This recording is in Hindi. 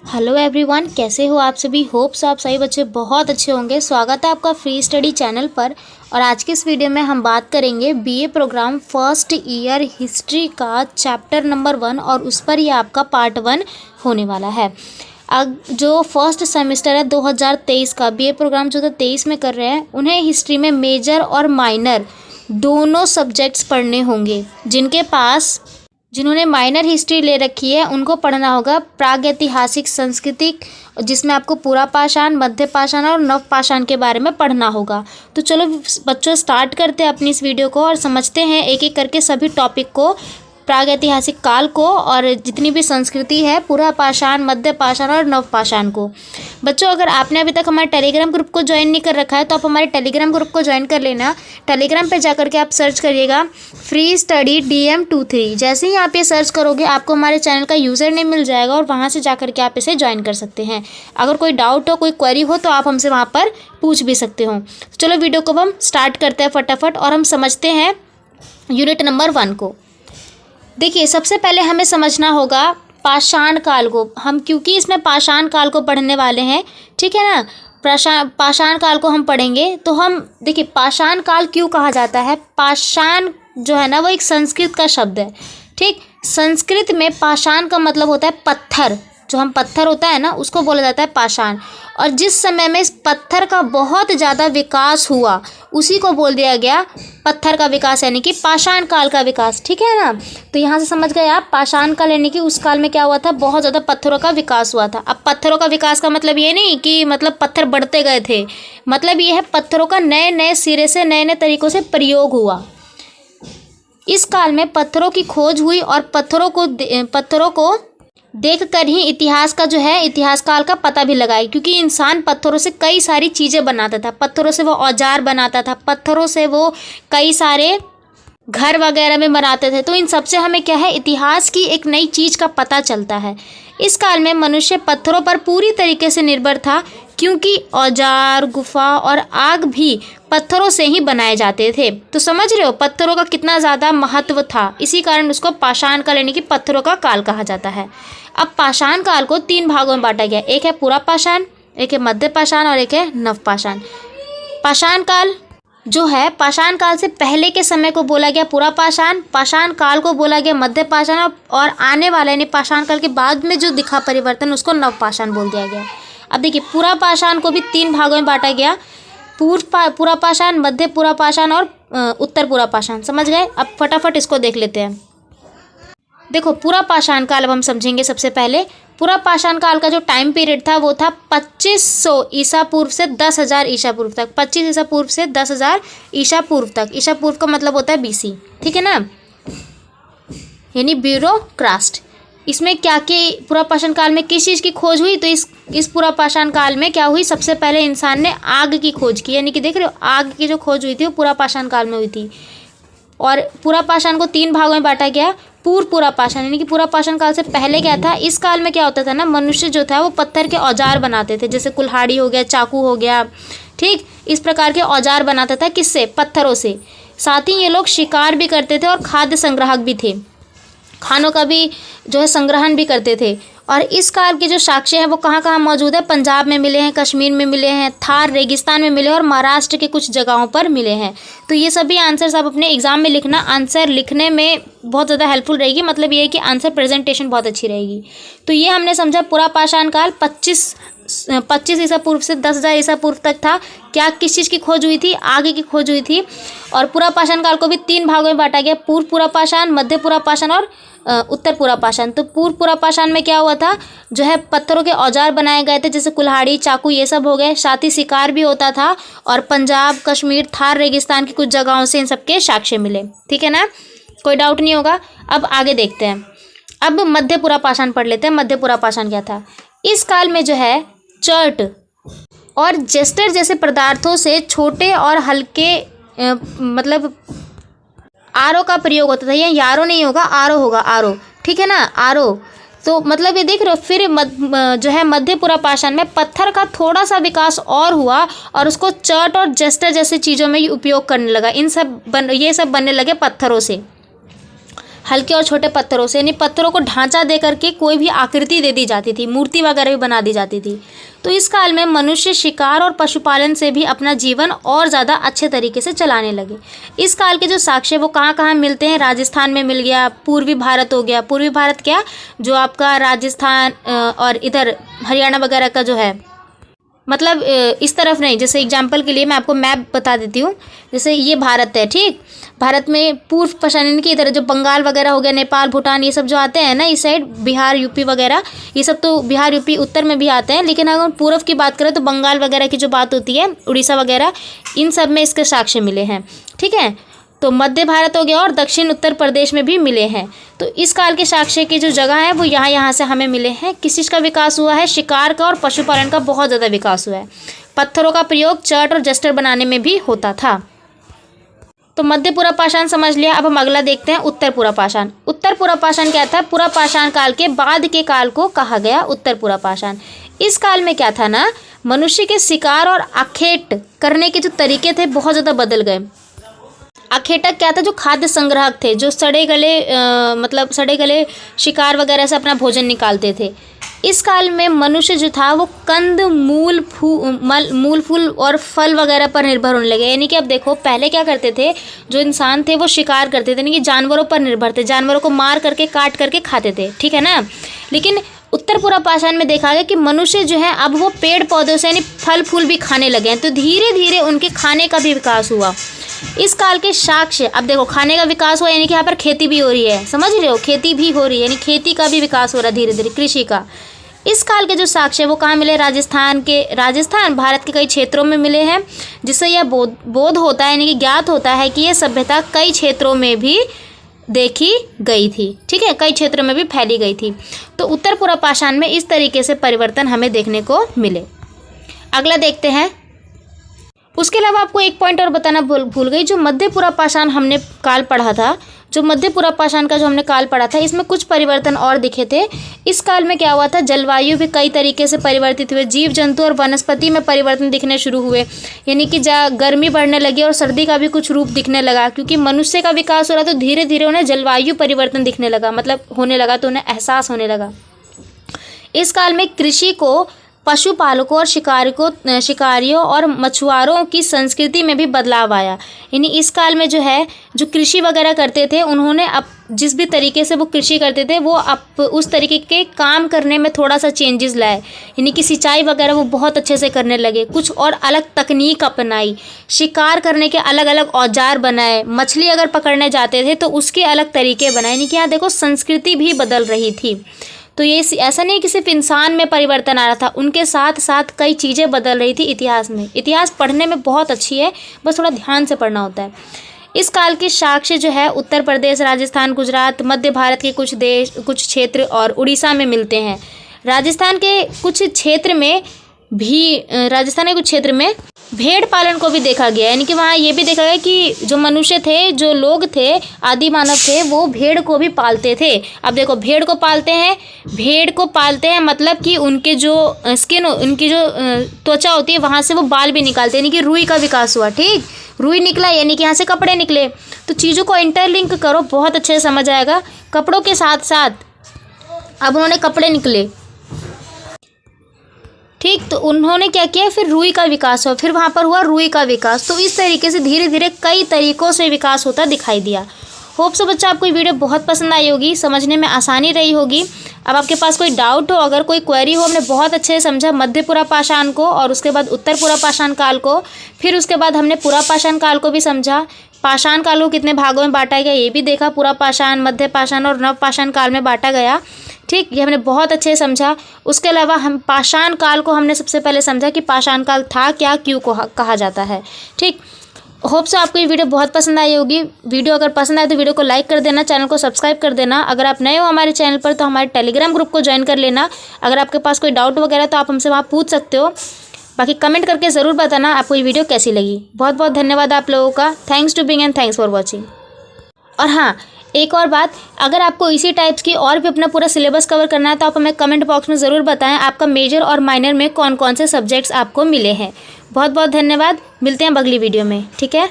हेलो एवरीवन, कैसे हो आप सभी। होप्स आप सभी बच्चे बहुत अच्छे होंगे। स्वागत है आपका फ्री स्टडी चैनल पर। और आज के इस वीडियो में हम बात करेंगे BA programme first year history का चैप्टर नंबर 1 और उस पर ही आपका पार्ट 1 होने वाला है। जो फर्स्ट सेमेस्टर है 2023 का बीए प्रोग्राम जो 2023 में कर रहे हैं, उन्हें हिस्ट्री में मेजर और माइनर दोनों सब्जेक्ट्स पढ़ने होंगे। जिन्होंने माइनर हिस्ट्री ले रखी है उनको पढ़ना होगा प्रागैतिहासिक संस्कृति, जिसमें आपको पुरा पाषाण, मध्य पाषाण और नव पाषाण के बारे में पढ़ना होगा। तो चलो बच्चों, स्टार्ट करते हैं अपनी इस वीडियो को और समझते हैं एक एक करके सभी टॉपिक को, प्रागैतिहासिक काल को और जितनी भी संस्कृति है, पुरा पाषाण, मध्य पाषाण और नव पाषाण को। बच्चों, अगर आपने अभी तक हमारे टेलीग्राम ग्रुप को ज्वाइन नहीं कर रखा है तो आप हमारे टेलीग्राम ग्रुप को ज्वाइन कर लेना। टेलीग्राम पे जाकर के आप सर्च करिएगा फ्री स्टडी DM23। जैसे ही आप ये सर्च करोगे आपको हमारे चैनल का यूज़र नेम मिल जाएगा और वहाँ से जाकर के आप इसे ज्वाइन कर सकते हैं। अगर कोई डाउट हो, कोई क्वेरी हो तो आप हमसे वहाँ पर पूछ भी सकते हो। चलो वीडियो को हम स्टार्ट करते हैं फटाफट और हम समझते हैं यूनिट नंबर 1 को। देखिए, सबसे पहले हमें समझना होगा पाषाण काल को। हम क्योंकि इसमें पाषाण काल को पढ़ने वाले हैं, ठीक है ना। पाषाण काल को हम पढ़ेंगे तो हम देखिए पाषाण काल क्यों कहा जाता है। पाषाण जो है ना वो एक संस्कृत का शब्द है, ठीक। संस्कृत में पाषाण का मतलब होता है पत्थर। जो हम पत्थर होता है ना उसको बोला जाता है पाषाण। और जिस समय में इस पत्थर का बहुत ज़्यादा विकास हुआ उसी को बोल दिया गया पत्थर का विकास, यानी कि पाषाण काल का विकास, ठीक है ना। तो यहाँ से समझ गए आप, पाषाण काल यानी कि उस काल में क्या हुआ था, बहुत ज़्यादा पत्थरों का विकास हुआ था। अब पत्थरों का विकास का मतलब ये नहीं कि मतलब पत्थर बढ़ते गए थे, मतलब ये है पत्थरों का नए नए सिरे से, नए नए तरीक़ों से प्रयोग हुआ। इस काल में पत्थरों की खोज हुई और पत्थरों को देखकर ही इतिहास का जो है, इतिहास काल का पता भी लगाया, क्योंकि इंसान पत्थरों से कई सारी चीज़ें बनाता था। पत्थरों से वो औजार बनाता था, पत्थरों से वो कई सारे घर वगैरह में बनाते थे। तो इन सब से हमें क्या है, इतिहास की एक नई चीज़ का पता चलता है। इस काल में मनुष्य पत्थरों पर पूरी तरीके से निर्भर था, क्योंकि औजार, गुफा और आग भी पत्थरों से ही बनाए जाते थे। तो समझ रहे हो पत्थरों का कितना ज़्यादा महत्व था। इसी कारण उसको पाषाण काल यानी कि पत्थरों का काल कहा जाता है। अब पाषाण काल को 3 भागों में बांटा गया। एक है पुरा पाषाण, एक है मध्य पाषाण और एक है नव पाषाण। पाषाण काल जो है, पाषाण काल से पहले के समय को बोला गया पुरा पाषाण, पाषाण काल को बोला गया मध्य पाषाण और आने वाले यानी पाषाण काल के बाद में जो दिखा परिवर्तन उसको नव पाषाण बोल दिया गया। अब देखिए, पुरा पाषाण को भी 3 भागों में बांटा गया। पुरा पाषाण, मध्य पुरा पाषाण और उत्तर पुरा पाषाण। समझ गए। अब फटाफट इसको देख लेते हैं। देखो, पुरा पाषाण काल अब हम समझेंगे। सबसे पहले पुरा पाषाण काल का जो टाइम पीरियड था वो था 2500 ईसा पूर्व से 10,000 ईसा पूर्व तक। 25 ईसा पूर्व से 10,000 ईसा पूर्व तक। ईसा पूर्व का मतलब होता है BC, ठीक है ना, यानी ब्यूरोक्रास्ट। इसमें क्या कि पुरा पाषाण काल में किस चीज़ की खोज हुई, तो इस पुरा पाषाण काल में क्या हुई, सबसे पहले इंसान ने आग की खोज की। यानी कि देख रहे हो, आग की जो खोज हुई थी वो पुरा पाषाण काल में हुई थी। और पुरा पाषाण को 3 भागों में बांटा गया। पुरा पाषाण यानी कि पुरा पाषाण काल से पहले क्या था, इस काल में क्या होता था ना, मनुष्य जो था वो पत्थर के औजार बनाते थे, जैसे कुल्हाड़ी हो गया, चाकू हो गया, ठीक। इस प्रकार के औजार बनाता था, किससे, पत्थरों से। साथ ही ये लोग शिकार भी करते थे और खाद्य संग्राहक भी थे, खानों का भी जो है संग्रहण भी करते थे। और इस काल के जो साक्ष्य हैं वो कहाँ कहाँ मौजूद है, पंजाब में मिले हैं, कश्मीर में मिले हैं, थार रेगिस्तान में मिले और महाराष्ट्र के कुछ जगहों पर मिले हैं। तो ये सभी आंसर्स आप अपने एग्जाम में लिखना। आंसर लिखने में बहुत ज़्यादा हेल्पफुल रहेगी, मतलब ये है कि आंसर प्रेजेंटेशन बहुत अच्छी रहेगी। तो ये हमने समझा पुरा पाषाण काल 25 ईसा पूर्व से 10,000 ईसा पूर्व तक था। क्या किस चीज़ की खोज हुई थी, आगे की खोज हुई थी। और पुरा पाषाण काल को भी 3 भागों में बांटा गया, पूर्व पुरा पाषाण, मध्य पुरा पाषाण और उत्तर पुरा पाषाण। तो पूर्व पुरा पाषाण में क्या हुआ था, जो है पत्थरों के औजार बनाए गए थे, जैसे कुल्हाड़ी, चाकू, ये सब हो गए। साथ ही शिकार भी होता था और पंजाब, कश्मीर, थार रेगिस्तान की कुछ जगहों से इन सबके साक्ष्य मिले, ठीक है ना, कोई डाउट नहीं होगा। अब आगे देखते हैं। अब मध्य पुरा पाषाण पढ़ लेते हैं। मध्य पुरा पाषाण क्या था। इस काल में जो है चर्ट और जेस्टर जैसे पदार्थों से छोटे और हल्के मतलब आरो का प्रयोग होता था। ये यारो नहीं होगा, आरो होगा, आरो, ठीक है ना, आरो। तो मतलब ये देख रहे हो, फिर जो है मध्य पुरा पाषाण में पत्थर का थोड़ा सा विकास और हुआ और उसको चर्ट और जेस्टर जैसे चीज़ों में उपयोग करने लगा। ये सब बनने लगे पत्थरों से। हल्के और छोटे पत्थरों से, यानी पत्थरों को ढांचा दे करके कोई भी आकृति दे दी जाती थी, मूर्ति वगैरह भी बना दी जाती थी। तो इस काल में मनुष्य शिकार और पशुपालन से भी अपना जीवन और ज़्यादा अच्छे तरीके से चलाने लगे। इस काल के जो साक्ष्य वो कहाँ कहाँ मिलते हैं? राजस्थान में मिल गया, पूर्वी भारत हो गया। पूर्वी भारत क्या, जो आपका राजस्थान और इधर हरियाणा वगैरह का जो है, मतलब इस तरफ नहीं। जैसे एग्जाम्पल के लिए मैं आपको मैप बता देती हूँ। जैसे ये भारत है, ठीक। भारत में पूर्व पश्चिम की इधर जो बंगाल वगैरह हो गया, नेपाल, भूटान, ये सब जो आते हैं ना इस साइड, बिहार, यूपी वगैरह, ये सब तो बिहार, यूपी उत्तर में भी आते हैं। लेकिन अगर पूर्व की बात करें तो बंगाल वगैरह की जो बात होती है, उड़ीसा वगैरह, इन सब में इसके साक्ष्य मिले हैं, ठीक है। तो मध्य भारत हो गया और दक्षिण उत्तर प्रदेश में भी मिले हैं। तो इस काल के साक्ष्य की जो जगह है वो यहाँ से हमें मिले हैं। किस चीज़ का विकास हुआ है? शिकार का और पशुपालन का बहुत ज़्यादा विकास हुआ है। पत्थरों का प्रयोग चट और जस्टर बनाने में भी होता था। तो मध्य पूरा पाषाण समझ लिया। अब हम अगला देखते हैं, उत्तर पूरा पाषाण। उत्तर पूरा पाषाण क्या था? पूरा पाषाण काल के बाद के काल को कहा गया उत्तर पूरा पाषाण। इस काल में क्या था ना, मनुष्य के शिकार और आखेट करने के जो तरीके थे बहुत ज़्यादा बदल गए। आखेटक क्या था? जो खाद्य संग्राहक थे, जो सड़े गले शिकार वगैरह से अपना भोजन निकालते थे। इस काल में मनुष्य जो था वो कंद, मूल फूल और फल वगैरह पर निर्भर होने लगे। यानी कि अब देखो, पहले क्या करते थे, जो इंसान थे वो शिकार करते थे, यानी कि जानवरों पर निर्भर थे, जानवरों को मार करके काट करके खाते थे, ठीक है ना। लेकिन उत्तर पूरा पाषाण में देखा गया कि मनुष्य जो है अब वो पेड़ पौधों से यानी फल फूल भी खाने लगे हैं। तो धीरे धीरे उनके खाने का भी विकास हुआ। इस काल के साक्ष्य, अब देखो खाने का विकास हुआ, यानी कि यहाँ पर खेती भी हो रही है, समझ रहे हो, खेती भी हो रही है, यानी खेती का भी विकास हो रहा है धीरे धीरे, कृषि का। इस काल के जो साक्ष्य वो कहाँ मिले? राजस्थान भारत के कई क्षेत्रों में मिले हैं, जिससे यह बोध होता है, यानी कि ज्ञात होता है कि यह सभ्यता कई क्षेत्रों में भी देखी गई थी, ठीक है, कई क्षेत्रों में भी फैली गई थी। तो उत्तर पूरा पाषाण में इस तरीके से परिवर्तन हमें देखने को मिले। अगला देखते हैं। उसके अलावा आपको एक पॉइंट और बताना भूल गई। जो मध्य पूरा पाषाण हमने काल पढ़ा था, जो मध्य पूरा पाषाण का जो हमने काल पढ़ा था, इसमें कुछ परिवर्तन और दिखे थे। इस काल में क्या हुआ था? जलवायु भी कई तरीके से परिवर्तित हुए, जीव जंतु और वनस्पति में परिवर्तन दिखने शुरू हुए, यानी कि गर्मी बढ़ने लगी और सर्दी का भी कुछ रूप दिखने लगा। क्योंकि मनुष्य का विकास हो रहा तो धीरे धीरे उन्हें जलवायु परिवर्तन दिखने लगा, मतलब होने लगा, तो उन्हें एहसास होने लगा। इस काल में कृषि को, पशुपालकों और शिकारियों और मछुआरों की संस्कृति में भी बदलाव आया। यानी इस काल में जो है, जो कृषि वगैरह करते थे, उन्होंने अब जिस भी तरीके से वो कृषि करते थे वो अब उस तरीके के काम करने में थोड़ा सा चेंजेस लाए। यानी कि सिंचाई वगैरह वो बहुत अच्छे से करने लगे, कुछ और अलग तकनीक अपनाई, शिकार करने के अलग अलग औजार बनाए, मछली अगर पकड़ने जाते थे तो उसके अलग तरीके बनाए। यानी कि यहाँ देखो संस्कृति भी बदल रही थी। तो ये ऐसा नहीं कि सिर्फ इंसान में परिवर्तन आ रहा था, उनके साथ साथ कई चीज़ें बदल रही थी इतिहास में। इतिहास पढ़ने में बहुत अच्छी है, बस थोड़ा ध्यान से पढ़ना होता है। इस काल के साक्ष्य जो है उत्तर प्रदेश, राजस्थान, गुजरात, मध्य भारत के कुछ क्षेत्र और उड़ीसा में मिलते हैं। राजस्थान के कुछ क्षेत्र में भेड़ पालन को भी देखा गया। यानी कि वहाँ ये भी देखा गया कि जो मनुष्य थे, जो लोग थे, आदि मानव थे, वो भेड़ को भी पालते थे। अब देखो भेड़ को पालते हैं मतलब कि उनके जो स्किन, उनकी जो त्वचा होती है, वहाँ से वो बाल भी निकालते हैं। यानी कि रुई का विकास हुआ, ठीक, रुई निकला यानी कि यहाँ से कपड़े निकले। तो चीज़ों को इंटरलिंक करो, बहुत अच्छे से समझ आएगा। कपड़ों के साथ साथ अब उन्होंने कपड़े निकले, ठीक, तो उन्होंने क्या किया, फिर रुई का विकास हुआ, फिर वहाँ पर हुआ रुई का विकास। तो इस तरीके से धीरे धीरे कई तरीकों से विकास होता दिखाई दिया। होप सो बच्चा आपको ये वीडियो बहुत पसंद आई होगी, समझने में आसानी रही होगी। अब आपके पास कोई डाउट हो, अगर कोई क्वेरी हो, हमने बहुत अच्छे से समझा मध्य पूरा पाषाण को और उसके बाद उत्तर पूरा पाषाण काल को, फिर उसके बाद हमने पूरा पाषाण काल को भी समझा। पाषाण काल को कितने भागों में बांटा गया ये भी देखा, पूरा पाषाण, मध्य पाषाण और नव पाषाण काल में बांटा गया, ठीक, ये हमने बहुत अच्छे से समझा। उसके अलावा हम पाषाण काल को हमने सबसे पहले समझा कि पाषाण काल था क्या, क्यों कहा जाता है, ठीक। होप सो आपको ये वीडियो बहुत पसंद आई होगी। वीडियो अगर पसंद आए तो वीडियो को लाइक कर देना, चैनल को सब्सक्राइब कर देना। अगर आप नए हो हमारे चैनल पर तो हमारे टेलीग्राम ग्रुप को ज्वाइन कर लेना। अगर आपके पास कोई डाउट वगैरह तो आप हमसे वहाँ पूछ सकते हो। बाकी कमेंट करके ज़रूर बताना आपको ये वीडियो कैसी लगी। बहुत बहुत धन्यवाद आप लोगों का। Thanks to being and thanks for watching. और हाँ, एक और बात, अगर आपको इसी टाइप्स की और भी अपना पूरा सिलेबस कवर करना है तो आप हमें कमेंट बॉक्स में ज़रूर बताएं आपका मेजर और माइनर में कौन कौन से सब्जेक्ट्स आपको मिले हैं। बहुत बहुत धन्यवाद, मिलते हैं अगली वीडियो में, ठीक है।